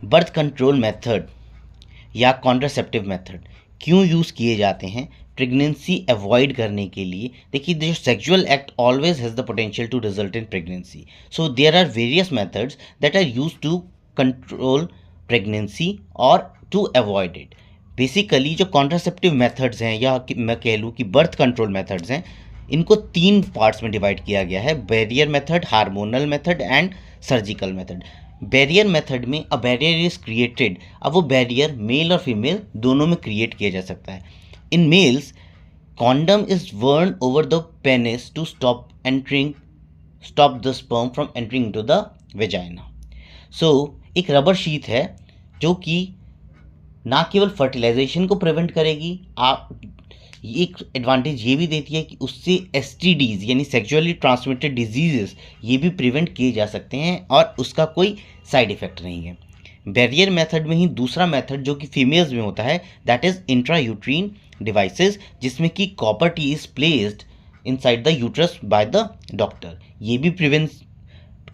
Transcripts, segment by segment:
Birth control method या contraceptive method क्यों use किए जाते हैं प्रेगनेंसी अवॉइड करने के लिए। देखिए, जो sexual act always has the potential to result in pregnancy, so there are various methods that are use to control pregnancy और टू अवॉइड इट। बेसिकली जो कॉन्ट्रासेप्टिव मेथड्स हैं या मैं कह लूँ कि बर्थ कंट्रोल मेथड्स हैं, इनको 3 पार्ट्स में डिवाइड किया गया है: barrier method, hormonal method and surgical method. Barrier method में अ बैरियर इज क्रिएटेड। अब वो बैरियर मेल और फीमेल दोनों में क्रिएट किया जा सकता है। In males, condom is worn over the penis to stop the sperm from entering into the vagina. So एक रबर शीथ है जो कि ना केवल फर्टिलाइजेशन को प्रिवेंट करेगी, आप एक एडवांटेज ये भी देती है कि उससे एसटीडीज यानी सेक्सुअली ट्रांसमिटेड डिजीजेस ये भी प्रिवेंट किए जा सकते हैं और उसका कोई साइड इफेक्ट नहीं है। बैरियर मेथड में ही दूसरा मेथड जो कि फीमेल्स में होता है, दैट इज इंट्रायूट्रीन डिवाइसेस, जिसमें कि copper T is placed inside the uterus by the doctor. ये भी प्रिवेंट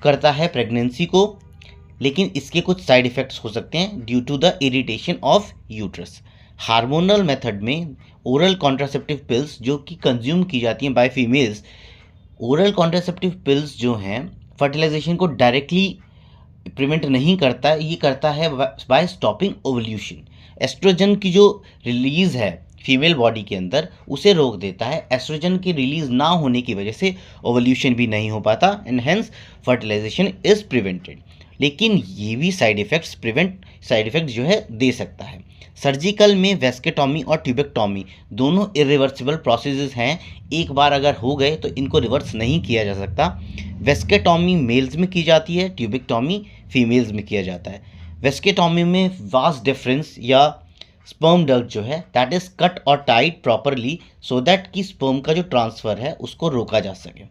करता है प्रेगनेंसी को, लेकिन इसके कुछ साइड इफ़ेक्ट्स हो सकते हैं due to the irritation of uterus. Hormonal method में ओरल कॉन्ट्रासेप्टिव पिल्स जो कि कंज्यूम की जाती हैं by females, oral contraceptive pills जो हैं फर्टिलाइजेशन को डायरेक्टली प्रिवेंट नहीं करता, ये करता है बाय स्टॉपिंग ओवल्यूशन। एस्ट्रोजन की जो रिलीज़ है फीमेल बॉडी के अंदर उसे रोक देता है। एस्ट्रोजन की रिलीज ना होने की वजह से ओवल्यूशन भी नहीं हो पाता and hence fertilisation is prevented. लेकिन ये भी साइड इफेक्ट जो है दे सकता है। सर्जिकल में वेस्केटॉमी और ट्यूबेक्टॉमी दोनों इरिवर्सिबल प्रोसेसेस हैं। एक बार अगर हो गए तो इनको रिवर्स नहीं किया जा सकता। वेस्केटॉमी मेल्स में की जाती है, ट्यूबेक्टॉमी फीमेल्स में किया जाता है। वेस्केटॉमी में वास्ट डिफरेंस या स्पर्म डक्ट जो है दैट इज कट और टाइड प्रॉपरली सो दैट कि स्पर्म का जो ट्रांसफ़र है उसको रोका जा सके।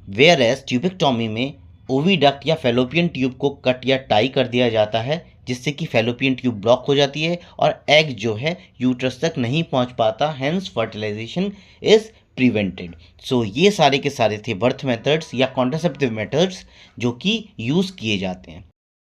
वेयर एज ट्यूबेक्टॉमी में ओविडक्ट या फेलोपियन ट्यूब को कट या टाई कर दिया जाता है, जिससे कि फेलोपियन ट्यूब ब्लॉक हो जाती है और एग जो है यूट्रस तक नहीं पहुंच पाता, हेंस फर्टिलाइजेशन इज प्रिवेंटेड। सो ये सारे के सारे थे बर्थ मेथड्स या कॉन्ट्रासेप्टिव मेथड्स जो कि यूज़ किए जाते हैं।